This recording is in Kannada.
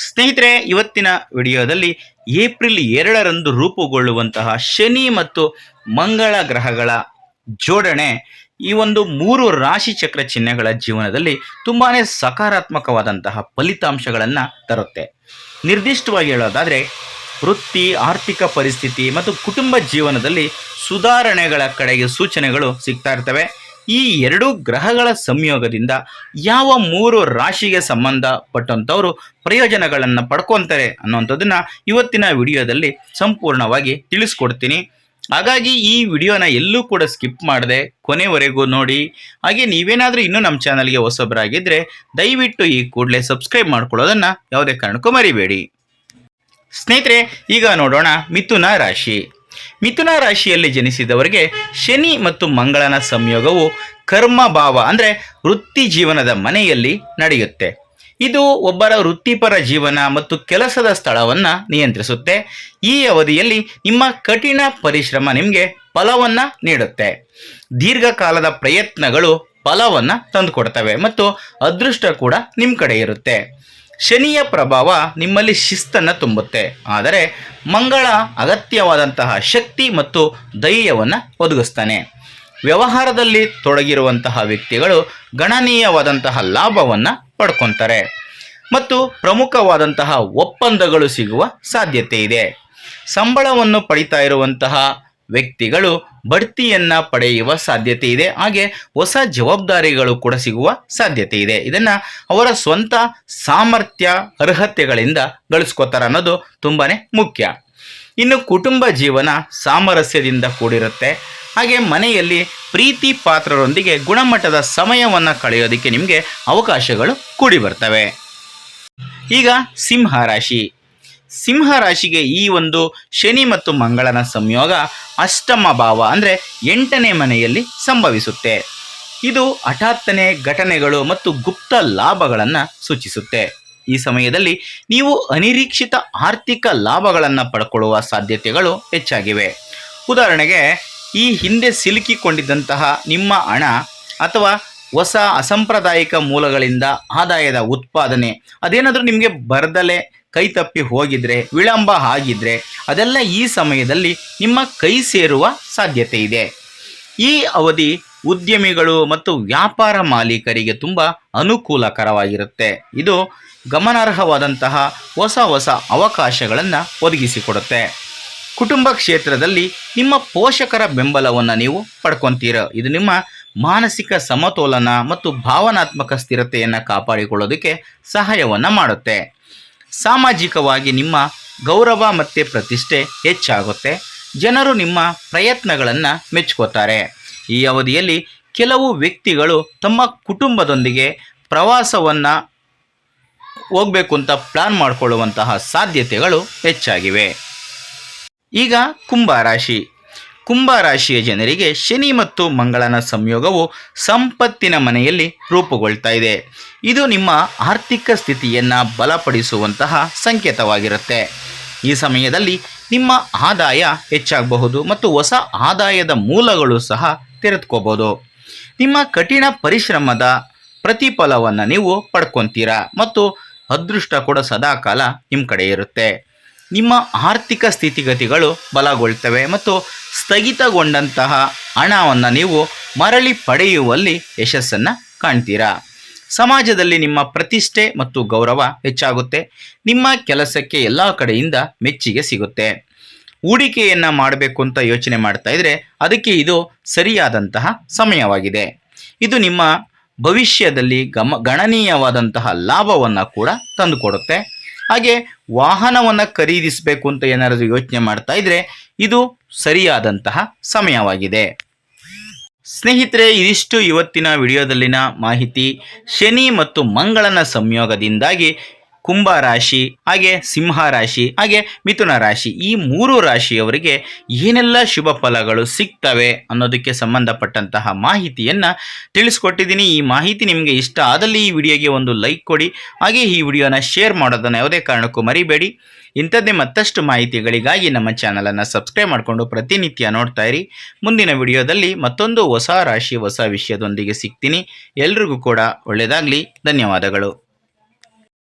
ಸ್ನೇಹಿತರೆ, ಇವತ್ತಿನ ವಿಡಿಯೋದಲ್ಲಿ ಏಪ್ರಿಲ್ 2ರಂದು ರೂಪುಗೊಳ್ಳುವಂತಹ ಶನಿ ಮತ್ತು ಮಂಗಳ ಗ್ರಹಗಳ ಜೋಡಣೆ ಈ ಒಂದು 3 ರಾಶಿ ಚಕ್ರ ಚಿಹ್ನೆಗಳ ಜೀವನದಲ್ಲಿ ತುಂಬಾನೇ ಸಕಾರಾತ್ಮಕವಾದಂತಹ ಫಲಿತಾಂಶಗಳನ್ನು ತರುತ್ತೆ. ನಿರ್ದಿಷ್ಟವಾಗಿ ಹೇಳೋದಾದರೆ ವೃತ್ತಿ, ಆರ್ಥಿಕ ಪರಿಸ್ಥಿತಿ ಮತ್ತು ಕುಟುಂಬ ಜೀವನದಲ್ಲಿ ಸುಧಾರಣೆಗಳ ಕಡೆಗೆ ಸೂಚನೆಗಳು ಸಿಗ್ತಾ ಇರ್ತವೆ. ಈ 2 ಗ್ರಹಗಳ ಸಂಯೋಗದಿಂದ ಯಾವ 3 ರಾಶಿಗೆ ಸಂಬಂಧಪಟ್ಟಂಥವರು ಪ್ರಯೋಜನಗಳನ್ನು ಪಡ್ಕೊತಾರೆ ಅನ್ನೋಂಥದ್ದನ್ನು ಇವತ್ತಿನ ವಿಡಿಯೋದಲ್ಲಿ ಸಂಪೂರ್ಣವಾಗಿ ತಿಳಿಸ್ಕೊಡ್ತೀನಿ. ಹಾಗಾಗಿ ಈ ವಿಡಿಯೋನ ಎಲ್ಲೂ ಕೂಡ ಸ್ಕಿಪ್ ಮಾಡದೆ ಕೊನೆವರೆಗೂ ನೋಡಿ. ಹಾಗೆ ನೀವೇನಾದರೂ ಇನ್ನೂ ನಮ್ಮ ಚಾನಲ್ಗೆ ಹೊಸಬರಾಗಿದ್ದರೆ ದಯವಿಟ್ಟು ಈ ಕೂಡಲೇ ಸಬ್ಸ್ಕ್ರೈಬ್ ಮಾಡ್ಕೊಳ್ಳೋದನ್ನು ಯಾವುದೇ ಕಾರಣಕ್ಕೂ ಮರಿಬೇಡಿ. ಸ್ನೇಹಿತರೆ, ಈಗ ನೋಡೋಣ ಮಿಥುನ ರಾಶಿ. ಮಿಥುನ ರಾಶಿಯಲ್ಲಿ ಜನಿಸಿದವರಿಗೆ ಶನಿ ಮತ್ತು ಮಂಗಳನ ಸಂಯೋಗವು ಕರ್ಮ ಭಾವ ಅಂದರೆ ವೃತ್ತಿ ಜೀವನದ ಮನೆಯಲ್ಲಿ ನಡೆಯುತ್ತೆ. ಇದು ಒಬ್ಬರ ವೃತ್ತಿಪರ ಜೀವನ ಮತ್ತು ಕೆಲಸದ ಸ್ಥಳವನ್ನು ನಿಯಂತ್ರಿಸುತ್ತೆ. ಈ ಅವಧಿಯಲ್ಲಿ ನಿಮ್ಮ ಕಠಿಣ ಪರಿಶ್ರಮ ನಿಮಗೆ ಫಲವನ್ನು ನೀಡುತ್ತೆ. ದೀರ್ಘಕಾಲದ ಪ್ರಯತ್ನಗಳು ಫಲವನ್ನು ತಂದುಕೊಡ್ತವೆ ಮತ್ತು ಅದೃಷ್ಟ ಕೂಡ ನಿಮ್ಮ ಕಡೆ ಇರುತ್ತೆ. ಶನಿಯ ಪ್ರಭಾವ ನಿಮ್ಮಲ್ಲಿ ಶಿಸ್ತನ್ನು ತುಂಬುತ್ತೆ, ಆದರೆ ಮಂಗಳ ಅಗತ್ಯವಾದಂತಹ ಶಕ್ತಿ ಮತ್ತು ಧೈರ್ಯವನ್ನು ಒದಗಿಸ್ತಾನೆ. ವ್ಯವಹಾರದಲ್ಲಿ ತೊಡಗಿರುವಂತಹ ವ್ಯಕ್ತಿಗಳು ಗಣನೀಯವಾದಂತಹ ಲಾಭವನ್ನು ಪಡ್ಕೊತಾರೆ ಮತ್ತು ಪ್ರಮುಖವಾದಂತಹ ಒಪ್ಪಂದಗಳು ಸಿಗುವ ಸಾಧ್ಯತೆ ಇದೆ. ಸಂಬಳವನ್ನು ಪಡಿತಾ ಇರುವಂತಹ ವ್ಯಕ್ತಿಗಳು ಬಡ್ತಿಯನ್ನು ಪಡೆಯುವ ಸಾಧ್ಯತೆ ಇದೆ. ಹಾಗೆ ಹೊಸ ಜವಾಬ್ದಾರಿಗಳು ಕೂಡ ಸಿಗುವ ಸಾಧ್ಯತೆ ಇದೆ. ಇದನ್ನು ಅವರ ಸ್ವಂತ ಸಾಮರ್ಥ್ಯ, ಅರ್ಹತೆಗಳಿಂದ ಗಳಿಸ್ಕೋತಾರೆ ಅನ್ನೋದು ತುಂಬಾ ಮುಖ್ಯ. ಇನ್ನು ಕುಟುಂಬ ಜೀವನ ಸಾಮರಸ್ಯದಿಂದ ಕೂಡಿರುತ್ತೆ. ಹಾಗೆ ಮನೆಯಲ್ಲಿ ಪ್ರೀತಿ ಪಾತ್ರರೊಂದಿಗೆ ಗುಣಮಟ್ಟದ ಸಮಯವನ್ನು ಕಳೆಯೋದಕ್ಕೆ ನಿಮಗೆ ಅವಕಾಶಗಳು ಕೂಡಿ ಬರ್ತವೆ. ಈಗ ಸಿಂಹರಾಶಿ. ಸಿಂಹರಾಶಿಗೆ ಈ ಒಂದು ಶನಿ ಮತ್ತು ಮಂಗಳನ ಸಂಯೋಗ ಅಷ್ಟಮ ಭಾವ ಅಂದರೆ 8ನೇ ಮನೆಯಲ್ಲಿ ಸಂಭವಿಸುತ್ತೆ. ಇದು ಹಠಾತ್ತನೆ ಘಟನೆಗಳು ಮತ್ತು ಗುಪ್ತ ಲಾಭಗಳನ್ನು ಸೂಚಿಸುತ್ತೆ. ಈ ಸಮಯದಲ್ಲಿ ನೀವು ಅನಿರೀಕ್ಷಿತ ಆರ್ಥಿಕ ಲಾಭಗಳನ್ನು ಪಡ್ಕೊಳ್ಳುವ ಸಾಧ್ಯತೆಗಳು ಹೆಚ್ಚಾಗಿವೆ. ಉದಾಹರಣೆಗೆ, ಈ ಹಿಂದೆ ಸಿಲುಕಿಕೊಂಡಿದ್ದಂತಹ ನಿಮ್ಮ ಹಣ ಅಥವಾ ಹೊಸ ಅಸಾಂಪ್ರದಾಯಿಕ ಮೂಲಗಳಿಂದ ಆದಾಯದ ಉತ್ಪಾದನೆ ಅದೇನಾದರೂ ನಿಮಗೆ ಬರದಲೇ ಕೈ ತಪ್ಪಿ ಹೋಗಿದ್ರೆ, ವಿಳಂಬ ಆಗಿದ್ರೆ ಅದೆಲ್ಲ ಈ ಸಮಯದಲ್ಲಿ ನಿಮ್ಮ ಕೈ ಸೇರುವ ಸಾಧ್ಯತೆ ಇದೆ. ಈ ಅವಧಿ ಉದ್ಯಮಿಗಳು ಮತ್ತು ವ್ಯಾಪಾರ ಮಾಲೀಕರಿಗೆ ತುಂಬ ಅನುಕೂಲಕರವಾಗಿರುತ್ತೆ. ಇದು ಗಮನಾರ್ಹವಾದಂತಹ ಹೊಸ ಅವಕಾಶಗಳನ್ನು ಒದಗಿಸಿಕೊಡುತ್ತೆ. ಕುಟುಂಬ ಕ್ಷೇತ್ರದಲ್ಲಿ ನಿಮ್ಮ ಪೋಷಕರ ಬೆಂಬಲವನ್ನು ನೀವು ಪಡ್ಕೊತೀರ. ಇದು ನಿಮ್ಮ ಮಾನಸಿಕ ಸಮತೋಲನ ಮತ್ತು ಭಾವನಾತ್ಮಕ ಸ್ಥಿರತೆಯನ್ನು ಕಾಪಾಡಿಕೊಳ್ಳೋದಕ್ಕೆ ಸಹಾಯವನ್ನು ಮಾಡುತ್ತೆ. ಸಾಮಾಜಿಕವಾಗಿ ನಿಮ್ಮ ಗೌರವ ಮತ್ತು ಪ್ರತಿಷ್ಠೆ ಹೆಚ್ಚಾಗುತ್ತೆ. ಜನರು ನಿಮ್ಮ ಪ್ರಯತ್ನಗಳನ್ನು ಮೆಚ್ಕೋತಾರೆ. ಈ ಅವಧಿಯಲ್ಲಿ ಕೆಲವು ವ್ಯಕ್ತಿಗಳು ತಮ್ಮ ಕುಟುಂಬದೊಂದಿಗೆ ಪ್ರವಾಸವನ್ನು ಹೋಗಬೇಕು ಅಂತ ಪ್ಲಾನ್ ಮಾಡಿಕೊಳ್ಳುವಂತಹ ಸಾಧ್ಯತೆಗಳು ಹೆಚ್ಚಾಗಿವೆ. ಈಗ ಕುಂಭರಾಶಿ. ಕುಂಭರಾಶಿಯ ಜನರಿಗೆ ಶನಿ ಮತ್ತು ಮಂಗಳನ ಸಂಯೋಗವು ಸಂಪತ್ತಿನ ಮನೆಯಲ್ಲಿ ರೂಪುಗೊಳ್ತಾ ಇದೆ. ಇದು ನಿಮ್ಮ ಆರ್ಥಿಕ ಸ್ಥಿತಿಯನ್ನು ಬಲಪಡಿಸುವಂತಹ ಸಂಕೇತವಾಗಿರುತ್ತೆ. ಈ ಸಮಯದಲ್ಲಿ ನಿಮ್ಮ ಆದಾಯ ಹೆಚ್ಚಾಗಬಹುದು ಮತ್ತು ಹೊಸ ಆದಾಯದ ಮೂಲಗಳು ಸಹ ತೆರೆದುಕೋಬಹುದು. ನಿಮ್ಮ ಕಠಿಣ ಪರಿಶ್ರಮದ ಪ್ರತಿಫಲವನ್ನು ನೀವು ಪಡ್ಕೊತೀರಾ ಮತ್ತು ಅದೃಷ್ಟ ಕೂಡ ಸದಾಕಾಲ ನಿಮ್ಮ ಕಡೆ ಇರುತ್ತೆ. ನಿಮ್ಮ ಆರ್ಥಿಕ ಸ್ಥಿತಿಗತಿಗಳು ಬಲಗೊಳ್ತವೆ ಮತ್ತು ಸ್ಥಗಿತಗೊಂಡಂತಹ ಹಣವನ್ನು ನೀವು ಮರಳಿ ಪಡೆಯುವಲ್ಲಿ ಯಶಸ್ಸನ್ನು ಕಾಣ್ತೀರಾ. ಸಮಾಜದಲ್ಲಿ ನಿಮ್ಮ ಪ್ರತಿಷ್ಠೆ ಮತ್ತು ಗೌರವ ಹೆಚ್ಚಾಗುತ್ತೆ. ನಿಮ್ಮ ಕೆಲಸಕ್ಕೆ ಎಲ್ಲ ಕಡೆಯಿಂದ ಮೆಚ್ಚುಗೆ ಸಿಗುತ್ತೆ. ಹೂಡಿಕೆಯನ್ನು ಮಾಡಬೇಕು ಅಂತ ಯೋಚನೆ ಮಾಡ್ತಾ ಇದ್ದರೆ ಅದಕ್ಕೆ ಇದು ಸರಿಯಾದಂತಹ ಸಮಯವಾಗಿದೆ. ಇದು ನಿಮ್ಮ ಭವಿಷ್ಯದಲ್ಲಿ ಗಣನೀಯವಾದಂತಹ ಲಾಭವನ್ನು ಕೂಡ ತಂದುಕೊಡುತ್ತೆ. ಹಾಗೆ ವಾಹನವನ್ನು ಖರೀದಿಸಬೇಕು ಅಂತ ಏನಾದರೂ ಯೋಚನೆ ಮಾಡ್ತಾ ಇದ್ದರೆ ಇದು ಸರಿಯಾದಂತಹ ಸಮಯವಾಗಿದೆ. ಸ್ನೇಹಿತರೆ, ಇದಿಷ್ಟು ಇವತ್ತಿನ ವಿಡಿಯೋದಲ್ಲಿನ ಮಾಹಿತಿ. ಶನಿ ಮತ್ತು ಮಂಗಳನ ಸಂಯೋಗದಿಂದಾಗಿ ಕುಂಭರಾಶಿ, ಹಾಗೆ ಸಿಂಹರಾಶಿ, ಹಾಗೆ ಮಿಥುನ ರಾಶಿ ಈ 3 ರಾಶಿಯವರಿಗೆ ಏನೆಲ್ಲ ಶುಭ ಫಲಗಳು ಸಿಗ್ತವೆ ಅನ್ನೋದಕ್ಕೆ ಸಂಬಂಧಪಟ್ಟಂತಹ ಮಾಹಿತಿಯನ್ನು ತಿಳಿಸ್ಕೊಟ್ಟಿದ್ದೀನಿ. ಈ ಮಾಹಿತಿ ನಿಮಗೆ ಇಷ್ಟ ಆದಲ್ಲಿ ಈ ವಿಡಿಯೋಗೆ ಒಂದು ಲೈಕ್ ಕೊಡಿ. ಹಾಗೆ ಈ ವಿಡಿಯೋನ ಶೇರ್ ಮಾಡೋದನ್ನು ಯಾವುದೇ ಕಾರಣಕ್ಕೂ ಮರಿಬೇಡಿ. ಇಂಥದ್ದೇ ಮತ್ತಷ್ಟು ಮಾಹಿತಿಗಳಿಗಾಗಿ ನಮ್ಮ ಚಾನಲನ್ನು ಸಬ್ಸ್ಕ್ರೈಬ್ ಮಾಡಿಕೊಂಡು ಪ್ರತಿನಿತ್ಯ ನೋಡ್ತಾ ಇರಿ. ಮುಂದಿನ ವಿಡಿಯೋದಲ್ಲಿ ಮತ್ತೊಂದು ಹೊಸ ರಾಶಿ ಹೊಸ ವಿಷಯದೊಂದಿಗೆ ಸಿಗ್ತೀನಿ. ಎಲ್ರಿಗೂ ಕೂಡ ಒಳ್ಳೆಯದಾಗಲಿ. ಧನ್ಯವಾದಗಳು.